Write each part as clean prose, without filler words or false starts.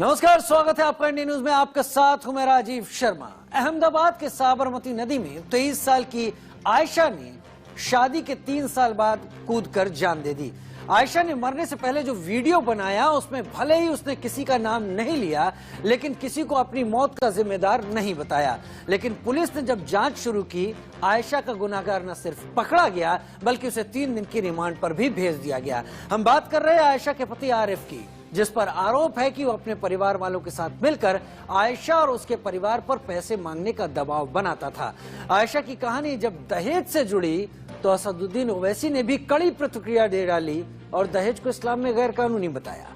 नमस्कार, स्वागत है आपका इंडिया न्यूज में। आपके साथ हूं मैं राजीव शर्मा। अहमदाबाद के साबरमती नदी में 23 साल की आयशा ने शादी के 3 साल बाद कूदकर जान दे दी। आयशा ने मरने से पहले जो वीडियो बनाया उसमें भले ही उसने किसी का नाम नहीं लिया, लेकिन किसी को अपनी मौत का जिम्मेदार नहीं बताया। लेकिन पुलिस ने जब जांच शुरू की, आयशा का गुनाहगार न सिर्फ पकड़ा गया बल्कि उसे 3 दिन की रिमांड पर भी भेज दिया गया। हम बात कर रहे हैं आयशा के पति आरिफ की, जिस पर आरोप है कि वो अपने परिवार वालों के साथ मिलकर आयशा और उसके परिवार पर पैसे मांगने का दबाव बनाता था। आयशा की कहानी जब दहेज से जुड़ी तो असदुद्दीन ओवैसी ने भी कड़ी प्रतिक्रिया दे डाली और दहेज को इस्लाम में गैर कानूनी बताया।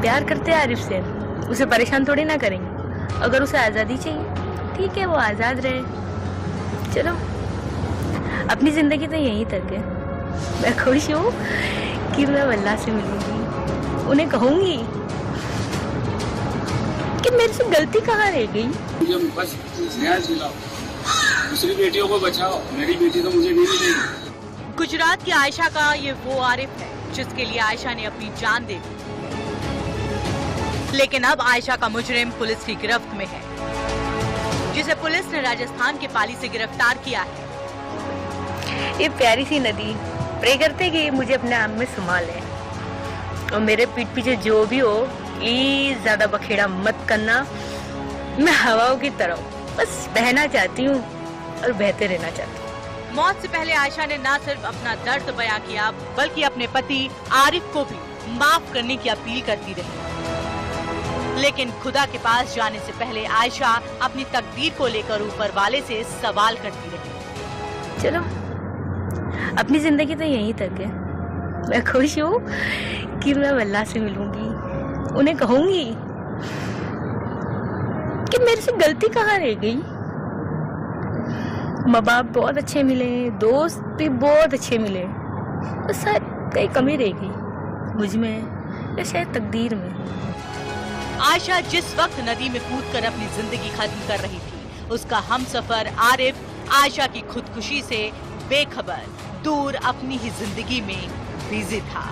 प्यार करते हैं आरिफ से, उसे परेशान थोड़ी ना करेंगे। अगर उसे आजादी चाहिए, ठीक है, वो आजाद रहे। चलो, अपनी जिंदगी तो यहीं तक है। मैं खुश हूँ कि मैं अल्लाह से मिलूंगी, उन्हें कहूंगी कि मेरे से गलती कहाँ रह गई। मुझे बस न्याय दिलाओ, दूसरी बेटियों को बचाओ, मेरी बेटी तो मुझे नहीं मिलेगी। गुजरात की आयशा का ये वो आरिफ है जिसके लिए आयशा ने अपनी जान दे दी, लेकिन अब आयशा का मुजरिम पुलिस की गिरफ्त में है, जिसे पुलिस ने राजस्थान के पाली से गिरफ्तार किया है। ये प्यारी सी नदी प्रे करते कि मुझे अपने आम में सुमा ले, और मेरे पीठ पीछे जो भी हो प्लीज ज्यादा बखेड़ा मत करना। मैं हवाओं की तरह बस बहना चाहती हूँ और बहते रहना चाहती हूँ। मौत से पहले आयशा ने न सिर्फ अपना दर्द बयां किया बल्कि अपने पति आरिफ को भी माफ करने की अपील करती रही। लेकिन खुदा के पास जाने से पहले आयशा अपनी तकदीर को लेकर ऊपर वाले से सवाल करती रही। चलो, अपनी जिंदगी तो यहीं तक है। मैं खुश हूँ कि मैं अल्लाह से मिलूंगी, उन्हें कहूंगी कि मेरे से गलती कहाँ रह गई। माँ बाप बहुत अच्छे मिले, दोस्त भी बहुत अच्छे मिले, बस शायद कहीं कमी रह गई मुझ में या शायद तकदीर में। आयशा जिस वक्त नदी में कूदकर अपनी जिंदगी खत्म कर रही थी, उसका हमसफर आरिफ आयशा की खुदकुशी से बेखबर दूर अपनी ही जिंदगी में बिजी था।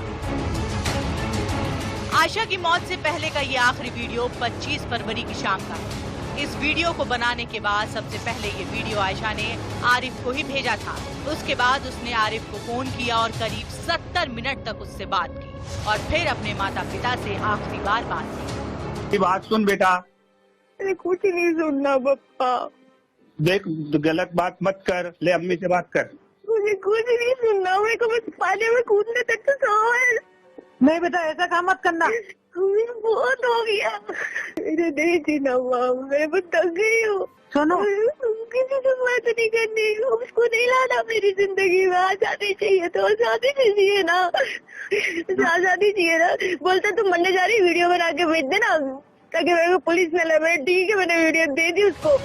आयशा की मौत से पहले का ये आखिरी वीडियो 25 फरवरी की शाम का है। इस वीडियो को बनाने के बाद सबसे पहले ये वीडियो आयशा ने आरिफ को ही भेजा था। उसके बाद उसने आरिफ को फोन किया और करीब 70 मिनट तक उससे बात की और फिर अपने माता पिता से आखिरी बार बात की। बात सुन बेटा, कुछ नहीं सुनना पप्पा। देख, गलत बात मत कर, ले अम्मी से बात कर। मुझे कुछ नहीं सुनना, मेरे को बस पानी में कूदने तक तो सवाल। नहीं बेटा, ऐसा काम मत करना, बहुत हो गया। मेरे नहीं जीना हुआ, मैं बहुत थक गई हूँ। सुनो, किसी से बात नहीं करनी, उसको नहीं लाना मेरी जिंदगी में। आजादी चाहिए तो आजादी चाहिए ना, आजादी चाहिए ना। बोलते तुम मरने जा रही, वीडियो बना के भेज देना ताकि मेरे को पुलिस में लगे। ठीक है, मैंने वीडियो दे दी उसको।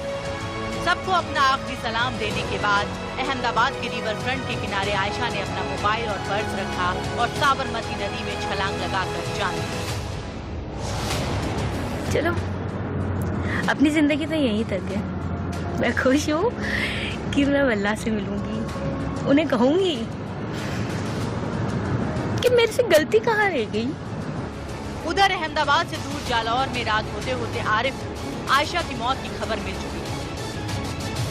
सबको अपना आखिरी सलाम देने के बाद अहमदाबाद के रिवर फ्रंट के किनारे आयशा ने अपना मोबाइल और पर्स रखा और साबरमती नदी में छलांग लगाकर जान दी। चलो, अपनी जिंदगी तो यहीं तक है। मैं खुश हूँ कि मैं अल्लाह से मिलूंगी, उन्हें कहूंगी कि मेरे से गलती कहाँ रह गई। उधर अहमदाबाद से दूर जालौर में रात होते होते आरिफ को आयशा की मौत की खबर मिल चुकी थी।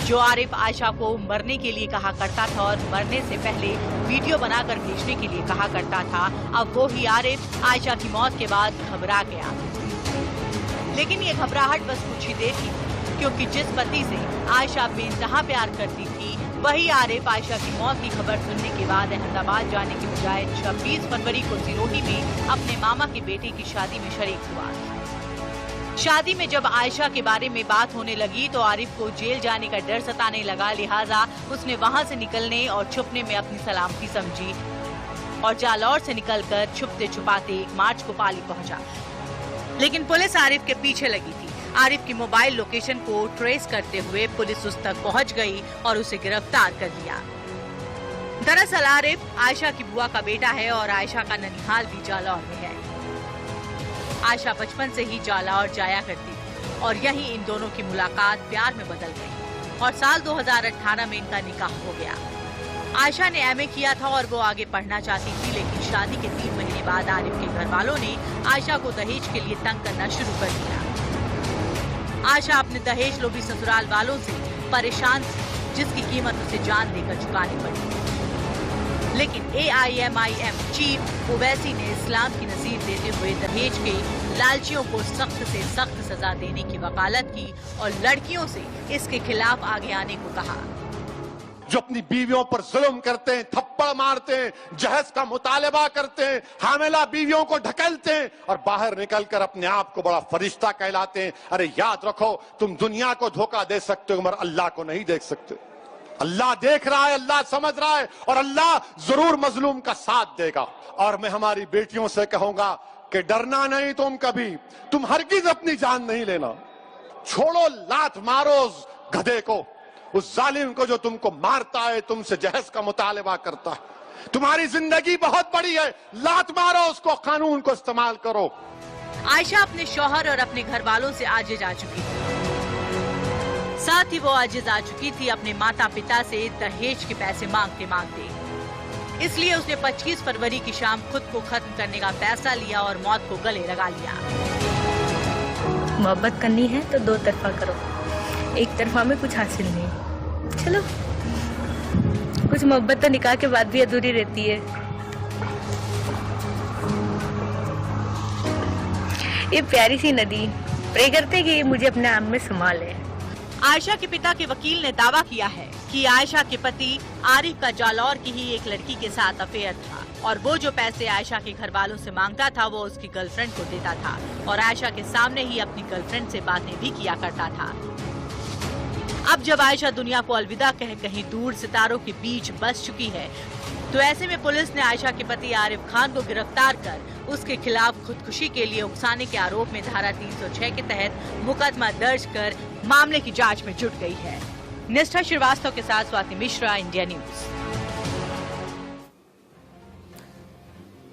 जो आरिफ आयशा को मरने के लिए कहा करता था और मरने से पहले वीडियो बनाकर भेजने के लिए कहा करता था, अब वो ही आरिफ आयशा की मौत के बाद घबरा गया। लेकिन ये घबराहट बस कुछ ही देर की, क्योंकि जिस पति से आयशा बेइंतहा प्यार करती थी, वही आरिफ आयशा की मौत की खबर सुनने के बाद अहमदाबाद जाने के बजाय 26 फरवरी को सिरोही में अपने मामा के बेटे की शादी में शरीक हुआ। शादी में जब आयशा के बारे में बात होने लगी तो आरिफ को जेल जाने का डर सताने लगा, लिहाजा उसने वहां से निकलने और छुपने में अपनी सलामती समझी और जालौर से निकलकर छुपते छुपाते 1 मार्च को पाली पहुंचा। लेकिन पुलिस आरिफ के पीछे लगी थी। आरिफ की मोबाइल लोकेशन को ट्रेस करते हुए पुलिस उस तक पहुंच गई और उसे गिरफ्तार कर लिया। दरअसल आरिफ आयशा की बुआ का बेटा है और आयशा का ननिहाल भी जालौर में है। आयशा बचपन से ही जालौर जाया करती थी और यहीं इन दोनों की मुलाकात प्यार में बदल गई और साल 2018 में इनका निकाह हो गया। आयशा ने एमए किया था और वो आगे पढ़ना चाहती थी, लेकिन शादी के 3 महीने बाद आरिफ के घर वालों ने आयशा को दहेज के लिए तंग करना शुरू कर दिया। आयशा अपने दहेज लोभी ससुराल वालों से परेशान थी, जिसकी कीमत उसे जान देकर चुकानी पड़ी। लेकिन AIMIM चीफ ओवैसी ने इस्लाम की नसीहत देते हुए दहेज के लालचियों को सख्त से सख्त सजा देने की वकालत की और लड़कियों से इसके खिलाफ आगे आने को कहा। जो अपनी बीवियों पर जुल्म करते हैं, थप्पड़ मारते हैं, जहेज का मुतालबा करते हैं, हामिला बीवियों को ढकेलते हैं और बाहर निकलकर अपने आप को बड़ा फरिश्ता कहलाते हैं। अरे याद रखो, तुम दुनिया को धोखा दे सकते हो मगर अल्लाह को नहीं देख सकते। अल्लाह देख रहा है, अल्लाह समझ रहा है और अल्लाह जरूर मजलूम का साथ देगा। और मैं हमारी बेटियों से कहूंगा कि डरना नहीं तुम कभी, तुम हरगिज अपनी जान नहीं लेना। छोड़ो, लात मारो उस गधे को, उस जालिम को जो तुमको मारता है, तुमसे जहेज का मुतालबा करता है। तुम्हारी जिंदगी बहुत बड़ी है, लात मारो उसको, कानून को इस्तेमाल करो। आयशा अपने शौहर और अपने घर वालों से आजिज आ चुकी थी, साथ ही वो आजिज आ चुकी थी अपने माता पिता से दहेज के पैसे मांगते मांगते। इसलिए उसने 25 फरवरी की शाम खुद को खत्म करने का फैसला लिया और मौत को गले लगा लिया। मोहब्बत करनी है तो 2 तरफा करो, एक तरफा में कुछ हासिल नहीं। चलो, कुछ मोहब्बत तो निकाह के बाद भी अधूरी रहती है। ये प्यारी सी नदी, प्रे करते कि मुझे अपने आप में संभाल ले। आयशा के पिता के वकील ने दावा किया है कि आयशा के पति आरिफ का जालौर की ही एक लड़की के साथ अफेयर था और वो जो पैसे आयशा के घर वालों से मांगता था वो उसकी गर्लफ्रेंड को देता था और आयशा के सामने ही अपनी गर्लफ्रेंड से बातें भी किया करता था। अब जब आयशा दुनिया को अलविदा कह कहीं दूर सितारों के बीच बस चुकी है, तो ऐसे में पुलिस ने आयशा के पति आरिफ खान को गिरफ्तार कर उसके खिलाफ खुदकुशी के लिए उकसाने के आरोप में धारा 306 के तहत मुकदमा दर्ज कर मामले की जांच में जुट गई है। निष्ठा श्रीवास्तव के साथ स्वाति मिश्रा, इंडिया न्यूज।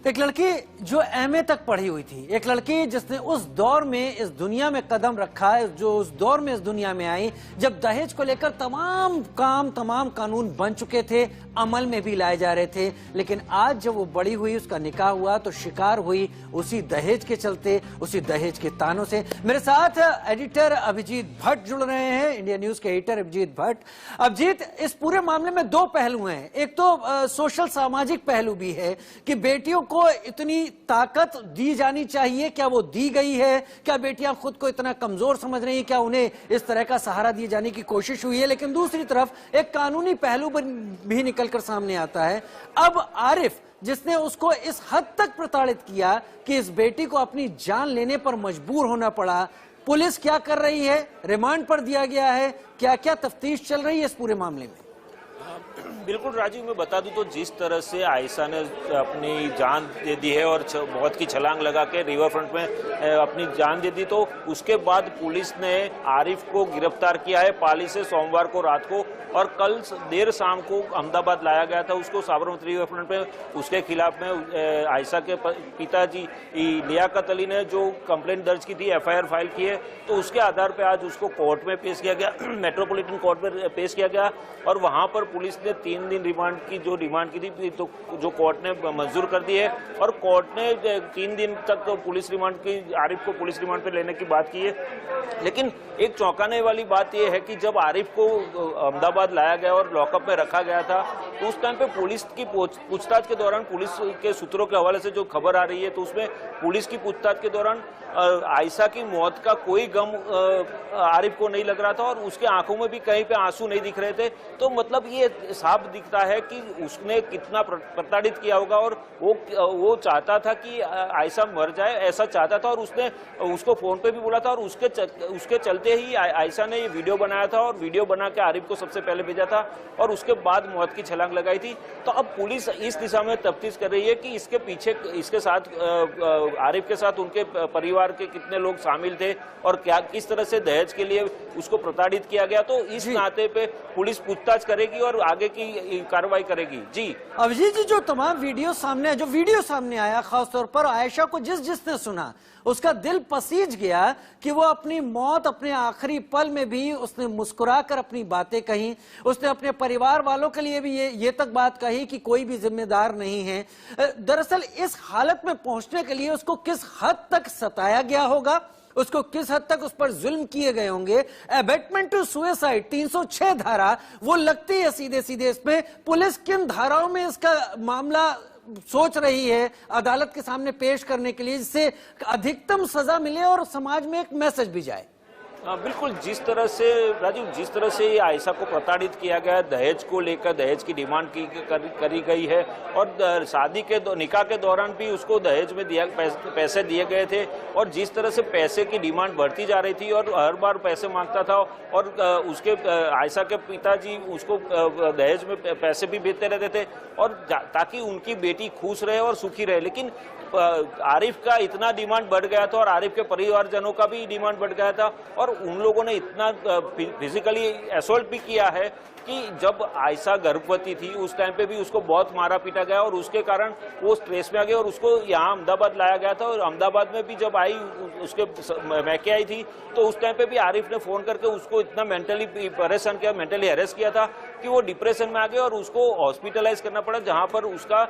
एक लड़की जो एमए तक पढ़ी हुई थी, एक लड़की जिसने उस दौर में इस दुनिया में कदम रखा है, जो उस दौर में इस दुनिया में आई जब दहेज को लेकर तमाम कानून बन चुके थे, अमल में भी लाए जा रहे थे, लेकिन आज जब वो बड़ी हुई, उसका निकाह हुआ तो शिकार हुई उसी दहेज के चलते, उसी दहेज के तानों से। मेरे साथ एडिटर अभिजीत भट्ट जुड़ रहे हैं, इंडिया न्यूज के एडिटर अभिजीत भट्ट। अभिजीत, इस पूरे मामले में 2 पहलू हैं। एक तो सोशल सामाजिक पहलू भी है कि बेटियों को इतनी ताकत दी जानी चाहिए, क्या वो दी गई है? क्या बेटियां खुद को इतना कमजोर समझ रही हैं? क्या उन्हें इस तरह का सहारा दिए जाने की कोशिश हुई है? लेकिन दूसरी तरफ एक कानूनी पहलू भी निकलकर सामने आता है। अब आरिफ, जिसने उसको इस हद तक प्रताड़ित किया कि इस बेटी को अपनी जान लेने पर मजबूर होना पड़ा, पुलिस क्या कर रही है? रिमांड पर दिया गया है? क्या क्या तफ्तीश चल रही है इस पूरे मामले में? बिल्कुल राजीव, मैं बता दूं तो जिस तरह से आयशा ने अपनी जान दे दी है और बहुत की छलांग लगा के रिवर फ्रंट में अपनी जान दे दी, तो उसके बाद पुलिस ने आरिफ को गिरफ्तार किया है पाली से सोमवार को रात को, और कल देर शाम को अहमदाबाद लाया गया था उसको साबरमती रिवर फ्रंट में। उसके खिलाफ में आयशा के पिताजी लियाकत अली ने जो कंप्लेंट दर्ज की थी, FIR फाइल की है, तो उसके आधार पर आज उसको कोर्ट में पेश किया गया, मेट्रोपॉलिटन कोर्ट में पेश किया गया और वहां पर पुलिस ने 3 दिन रिमांड की थी, तो जो कोर्ट ने मंजूर कर दी है और कोर्ट ने 3 दिन तक तो पुलिस रिमांड की, आरिफ को पुलिस रिमांड पे लेने की बात की है। लेकिन एक चौंकाने वाली बात यह है कि जब आरिफ को अहमदाबाद लाया गया और लॉकअप में रखा गया था, तो उस टाइम पे पुलिस की पूछताछ के दौरान, पुलिस के सूत्रों के हवाले से जो खबर आ रही है, तो उसमें पुलिस की पूछताछ के दौरान आयशा की मौत का कोई गम आरिफ को नहीं लग रहा था और उसके आंखों में भी कहीं पे आंसू नहीं दिख रहे थे। तो मतलब ये साफ दिखता है कि उसने कितना प्रताड़ित किया होगा और वो चाहता था कि आयशा मर जाए, ऐसा चाहता था और उसने उसको फोन पे भी बोला था और उसके चलते ही आयशा ने ये वीडियो बनाया था और वीडियो बना के आरिफ को सबसे पहले भेजा था और उसके बाद मौत की छलांग लगाई थी। तो अब पुलिस इस दिशा में तफ्तीश कर रही है कि इसके पीछे, इसके साथ आरिफ के साथ उनके परिवार के कितने लोग शामिल थे और क्या किस तरह से दहेज के लिए उसको प्रताड़ित किया गया। तो इस नाते पे पुलिस पूछताछ करेगी और आगे की ही कार्रवाई करेगी। जी अभिजीत जी, जो तमाम वीडियो सामने आया, खासतौर पर आयशा को जिसने सुना उसका दिल पसीज गया कि वो अपनी मौत, अपने आखिरी पल में भी उसने मुस्कुराकर अपनी बातें कही। उसने अपने परिवार वालों के लिए भी ये तक बात कही कि कोई भी जिम्मेदार नहीं है। दरअसल इस हालत में पहुंचने के लिए उसको किस हद तक सताया गया होगा, उसको किस हद तक उस पर जुल्म किए गए होंगे। अबेटमेंट टू सुसाइड 306 धारा वो लगती है सीधे सीधे। इसमें पुलिस किन धाराओं में इसका मामला सोच रही है अदालत के सामने पेश करने के लिए, जिससे अधिकतम सजा मिले और समाज में एक मैसेज भी जाए? बिल्कुल, जिस तरह से राजीव, जिस तरह से ये आयशा को प्रताड़ित किया गया, दहेज को लेकर दहेज की डिमांड करी गई है और शादी के निकाह के दौरान भी उसको दहेज में पैसे दिए गए थे और जिस तरह से पैसे की डिमांड बढ़ती जा रही थी और हर बार पैसे मांगता था और उसके आयशा के पिताजी उसको दहेज में पैसे भी भेजते रहते थे और ताकि उनकी बेटी खुश रहे और सुखी रहे। लेकिन आरिफ का इतना डिमांड बढ़ गया था और आरिफ के परिवारजनों का भी डिमांड बढ़ गया था और उन लोगों ने इतना फिजिकली असॉल्ट भी किया है कि जब आयशा गर्भवती थी उस टाइम पे भी उसको बहुत मारा पीटा गया और उसके कारण वो स्ट्रेस में आ गई और उसको यहाँ अहमदाबाद लाया गया था और अहमदाबाद में भी जब आई उसके मैके आई थी तो उस टाइम पे भी आरिफ ने फोन करके उसको इतना मेंटली परेशान किया, मेंटली हैरेस किया था कि वो डिप्रेशन में आ गए और उसको हॉस्पिटलाइज करना पड़ा, जहां पर उसका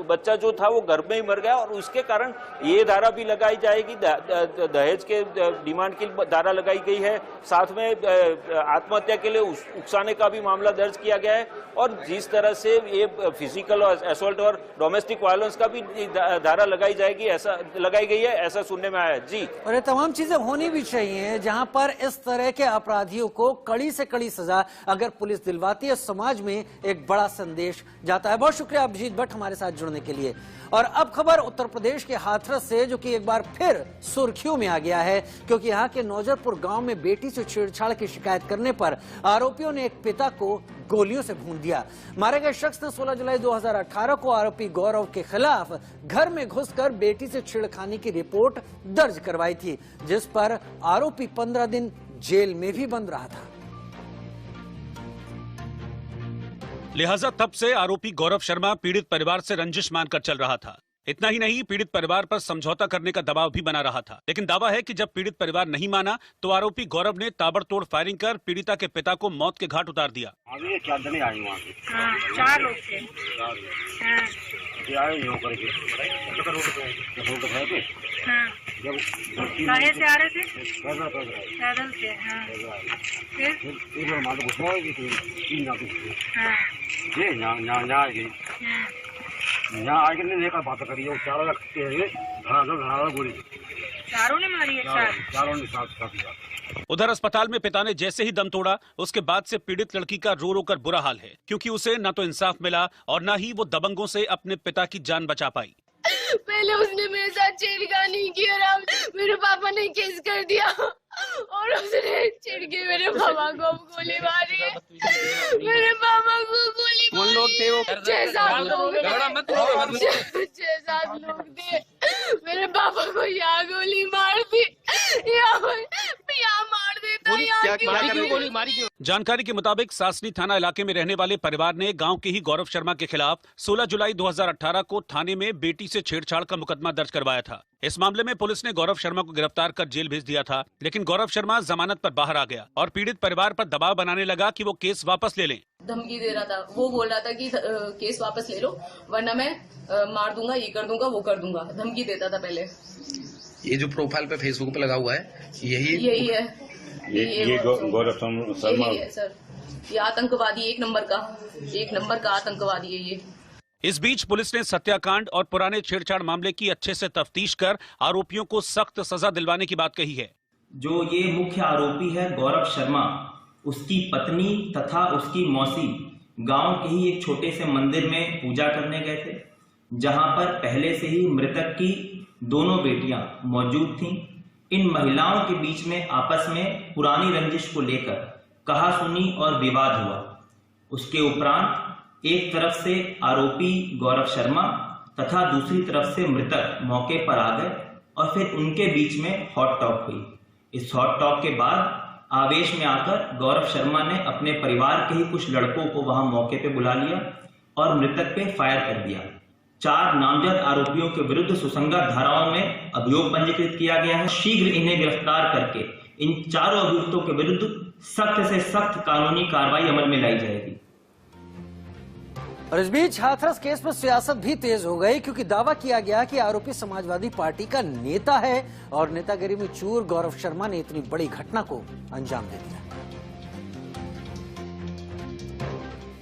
बच्चा जो था वो गर्भ में ही मर गया और उसके कारण ये धारा भी लगाई जाएगी, दहेज के डिमांड की धारा लगाई गई है। साथ में आत्महत्या के लिए उकसाने का भी मामला दर्ज किया गया है और जिस तरह से ये फिजिकल असॉल्ट और डोमेस्टिक वायलेंस का भी धारा लगाई गई है, ऐसा सुनने में आया है। जी, और ये तमाम चीजें होनी भी चाहिए जहां पर इस तरह के अपराधियों को कड़ी से कड़ी सजा अगर पुलिस दिलवाती है, समाज में एक बड़ा संदेश जाता है। बहुत शुक्रिया अभिजीत भट्ट हमारे साथ जुड़ने के लिए। और अब खबर उत्तर प्रदेश के हाथरस से, जो कि एक बार फिर सुर्खियों में आ गया है क्योंकि यहाँ के नौजरपुर गांव में बेटी से छेड़छाड़ की शिकायत करने पर आरोपियों ने एक पिता को गोलियों से भून दिया। मारे गए शख्स ने 16 जुलाई 2018 को आरोपी गौरव के खिलाफ घर में घुसकर बेटी से छेड़खानी की रिपोर्ट दर्ज करवाई थी, जिस पर आरोपी 15 दिन जेल में भी बंद रहा था। लिहाजा तब से आरोपी गौरव शर्मा पीड़ित परिवार से रंजिश मानकर चल रहा था। इतना ही नहीं, पीड़ित परिवार पर समझौता करने का दबाव भी बना रहा था। लेकिन दावा है कि जब पीड़ित परिवार नहीं माना तो आरोपी गौरव ने ताबड़तोड़ फायरिंग कर पीड़िता के पिता को मौत के घाट उतार दिया। चार लोग थे। कहाँ से आ रहे थे? पैदल से। यहाँ आगे नहीं देखा, बात करी चारों ने मारी है? चारों ने साथ। उधर अस्पताल में पिता ने जैसे ही दम तोड़ा, उसके बाद से पीड़ित लड़की का रो रो कर बुरा हाल है, क्योंकि उसे न तो इंसाफ मिला और न ही वो दबंगों से अपने पिता की जान बचा पाई। पहले उसने मेरे साथ छेड़खानी की और मेरे पापा ने केस कर दिया और उसने चिढ़ के मेरे पापा को गोली मारी है। मेरे पापा को गोली मारी। लोग थे वो? 6-7 लोग थे। मेरे पापा को यहाँ गोली मार दी, यहाँ मार देता। गोली मारी क्यों? जानकारी के मुताबिक सासनी थाना इलाके में रहने वाले परिवार ने गांव के ही गौरव शर्मा के खिलाफ 16 जुलाई 2018 को थाने में बेटी से छेड़छाड़ का मुकदमा दर्ज करवाया था। इस मामले में पुलिस ने गौरव शर्मा को गिरफ्तार कर जेल भेज दिया था, लेकिन गौरव शर्मा जमानत पर बाहर आ गया और पीड़ित परिवार पर दबाव बनाने लगा कि वो केस वापस ले लें। धमकी दे रहा था, वो बोल रहा था कि केस वापस ले लो वरना मैं मार दूंगा, ये कर दूंगा, वो कर दूंगा, धमकी देता था पहले। ये जो प्रोफाइल पे फेसबुक पे लगा हुआ है यही है? ये गौरव शर्मा है सर, ये आतंकवादी, एक नंबर का आतंकवादी है ये। इस बीच पुलिस ने सत्याकांड और पुराने छेड़छाड़ मामले की अच्छे से तफ्तीश कर आरोपियों को सख्त सजा दिलवाने की बात कही है। जो ये मुख्य आरोपी है गौरव शर्मा, उसकी पत्नी तथा उसकी मौसी गांव के ही एक छोटे से मंदिर में पूजा करने गए थे, जहां पर पहले से ही मृतक की दोनों बेटियां मौजूद थीं। इन महिलाओं के बीच में आपस में पुरानी रंजिश को लेकर कहासुनी और विवाद हुआ। उसके उपरांत एक तरफ से आरोपी गौरव शर्मा तथा दूसरी तरफ से मृतक मौके पर आ गए और फिर उनके बीच में हॉट टॉक हुई। इस हॉट टॉक के बाद आवेश में आकर गौरव शर्मा ने अपने परिवार के ही कुछ लड़कों को वहां मौके पे बुला लिया और मृतक पे फायर कर दिया। 4 नामजद आरोपियों के विरुद्ध सुसंगत धाराओं में अभियोग पंजीकृत किया गया है। शीघ्र इन्हें गिरफ्तार करके इन चारों अभियुक्तों के विरुद्ध सख्त से सख्त कानूनी कार्रवाई अमल में लाई जाएगी। और इस बीच हाथरस केस में सियासत भी तेज हो गई, क्योंकि दावा किया गया कि आरोपी समाजवादी पार्टी का नेता है और नेतागिरी में चूर गौरव शर्मा ने इतनी बड़ी घटना को अंजाम दे दिया।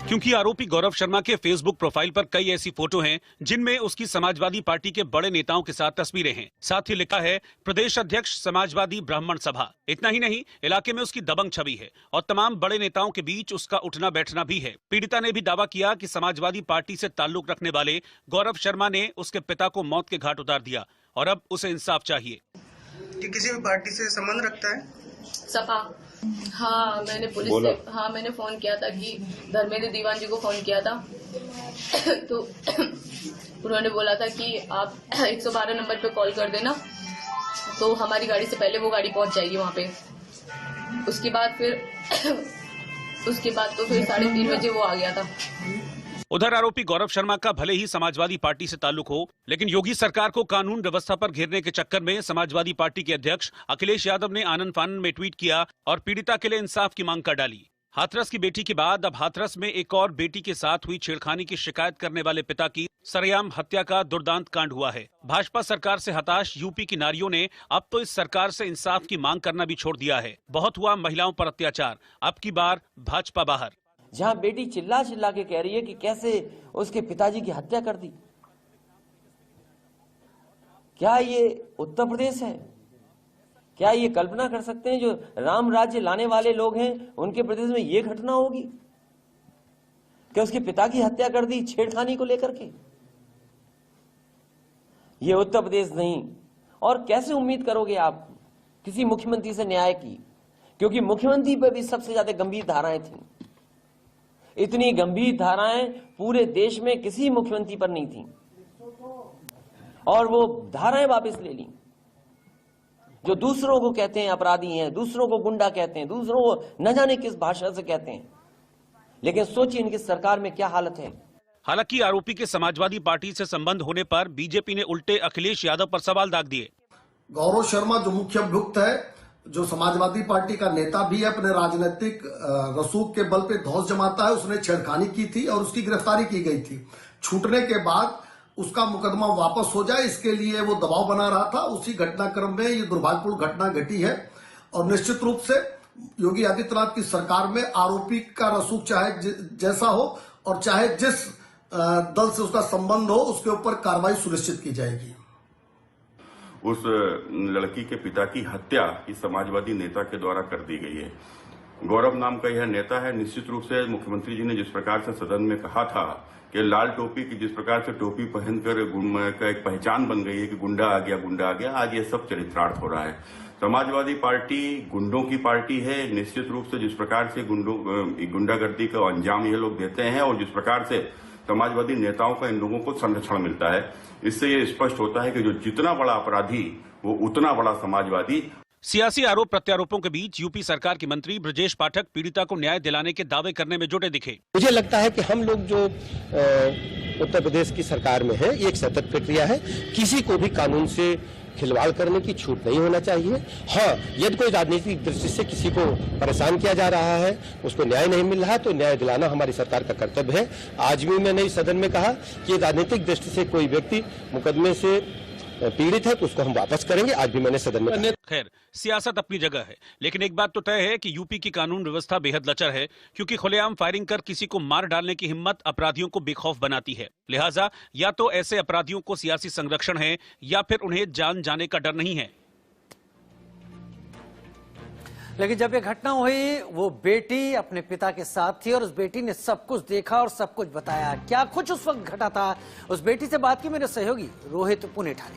क्योंकि आरोपी गौरव शर्मा के फेसबुक प्रोफाइल पर कई ऐसी फोटो हैं जिनमें उसकी समाजवादी पार्टी के बड़े नेताओं के साथ तस्वीरें हैं। साथ ही लिखा है प्रदेश अध्यक्ष समाजवादी ब्राह्मण सभा। इतना ही नहीं, इलाके में उसकी दबंग छवि है और तमाम बड़े नेताओं के बीच उसका उठना बैठना भी है। पीड़िता ने भी दावा किया कि समाजवादी पार्टी से ताल्लुक रखने वाले गौरव शर्मा ने उसके पिता को मौत के घाट उतार दिया और अब उसे इंसाफ चाहिए। कि किसी भी पार्टी से संबंध रखता है? सपा। हाँ, मैंने पुलिस से मैंने फोन किया था कि धर्मेंद्र दीवान जी को फोन किया था तो उन्होंने बोला था कि आप 112 नंबर पे कॉल कर देना, तो हमारी गाड़ी से पहले वो गाड़ी पहुंच जाएगी वहां पे। उसके बाद तो फिर 3:30 बजे वो आ गया था। उधर आरोपी गौरव शर्मा का भले ही समाजवादी पार्टी से ताल्लुक हो, लेकिन योगी सरकार को कानून व्यवस्था पर घेरने के चक्कर में समाजवादी पार्टी के अध्यक्ष अखिलेश यादव ने आनन फानन में ट्वीट किया और पीड़िता के लिए इंसाफ की मांग कर डाली। हाथरस की बेटी के बाद अब हाथरस में एक और बेटी के साथ हुई छेड़खानी की शिकायत करने वाले पिता की सरेआम हत्या का दुर्दांत कांड हुआ है। भाजपा सरकार से हताश यूपी की नारियों ने अब तो इस सरकार से इंसाफ की मांग करना भी छोड़ दिया है। बहुत हुआ महिलाओं पर अत्याचार, अब की बार भाजपा बाहर। जहां बेटी चिल्ला चिल्ला के कह रही है कि कैसे उसके पिताजी की हत्या कर दी। क्या ये उत्तर प्रदेश है? क्या ये कल्पना कर सकते हैं जो राम राज्य लाने वाले लोग हैं उनके प्रदेश में ये घटना होगी? क्या उसके पिता की हत्या कर दी छेड़खानी को लेकर के? ये उत्तर प्रदेश नहीं। और कैसे उम्मीद करोगे आप किसी मुख्यमंत्री से न्याय की? क्योंकि मुख्यमंत्री पर भी सबसे ज्यादा गंभीर धाराएं थी। इतनी गंभीर धाराएं पूरे देश में किसी मुख्यमंत्री पर नहीं थी और वो धाराएं वापस ले ली। जो दूसरों को कहते हैं अपराधी हैं, दूसरों को गुंडा कहते हैं, दूसरों को न जाने किस भाषा से कहते हैं, लेकिन सोचिए इनकी सरकार में क्या हालत है। हालांकि आरोपी के समाजवादी पार्टी से संबंध होने पर बीजेपी ने उल्टे अखिलेश यादव पर सवाल दाग दिए। गौरव शर्मा जो मुख्य अभियुक्त है, जो समाजवादी पार्टी का नेता भी है, अपने राजनीतिक रसूख के बल पे धौंस जमाता है, उसने छेड़खानी की थी और उसकी गिरफ्तारी की गई थी। छूटने के बाद उसका मुकदमा वापस हो जाए इसके लिए वो दबाव बना रहा था। उसी घटनाक्रम में ये दुर्भाग्यपूर्ण घटना घटी है और निश्चित रूप से योगी आदित्यनाथ की सरकार में आरोपी का रसूख चाहे जैसा हो और चाहे जिस दल से उसका संबंध हो, उसके ऊपर कार्रवाई सुनिश्चित की जाएगी। उस लड़की के पिता की हत्या इस समाजवादी नेता के द्वारा कर दी गई है। गौरव नाम का यह नेता है। निश्चित रूप से मुख्यमंत्री जी ने जिस प्रकार से सदन में कहा था कि लाल टोपी की जिस प्रकार से टोपी पहनकर का एक पहचान बन गई है कि गुंडा आ गया, गुंडा आ गया, आज ये सब चरित्रार्थ हो रहा है। समाजवादी पार्टी गुंडों की पार्टी है। निश्चित रूप से जिस प्रकार से गुंडागर्दी का अंजाम ये लोग देते हैं और जिस प्रकार से समाजवादी नेताओं का इन लोगों को संरक्षण मिलता है, इससे ये स्पष्ट होता है कि जो जितना बड़ा अपराधी वो उतना बड़ा समाजवादी। सियासी आरोप प्रत्यारोपों के बीच यूपी सरकार के मंत्री ब्रजेश पाठक पीड़िता को न्याय दिलाने के दावे करने में जुटे दिखे। मुझे लगता है कि हम लोग जो उत्तर प्रदेश की सरकार में है, ये एक सतत प्रक्रिया है। किसी को भी कानून से खिलवाड़ करने की छूट नहीं होना चाहिए। हाँ, यदि कोई राजनीतिक दृष्टि से किसी को परेशान किया जा रहा है, उसको न्याय नहीं मिल रहा, तो न्याय दिलाना हमारी सरकार का कर्तव्य है। आज भी मैंने इस सदन में कहा कि राजनीतिक दृष्टि से कोई व्यक्ति मुकदमे से पीड़ित है तो उसको हम वापस करेंगे। आज भी मैंने सदन में कहा। खैर, सियासत अपनी जगह है, लेकिन एक बात तो तय है कि यूपी की कानून व्यवस्था बेहद लचर है, क्योंकि खुलेआम फायरिंग कर किसी को मार डालने की हिम्मत अपराधियों को बेखौफ बनाती है। लिहाजा या तो ऐसे अपराधियों को सियासी संरक्षण है या फिर उन्हें जान जाने का डर नहीं है। लेकिन जब ये घटना हुई, वो बेटी अपने पिता के साथ थी और उस बेटी ने सब कुछ देखा और सब कुछ बताया। क्या कुछ उस वक्त घटा था, उस बेटी से बात की मेरे सहयोगी रोहित पुनेठा ने।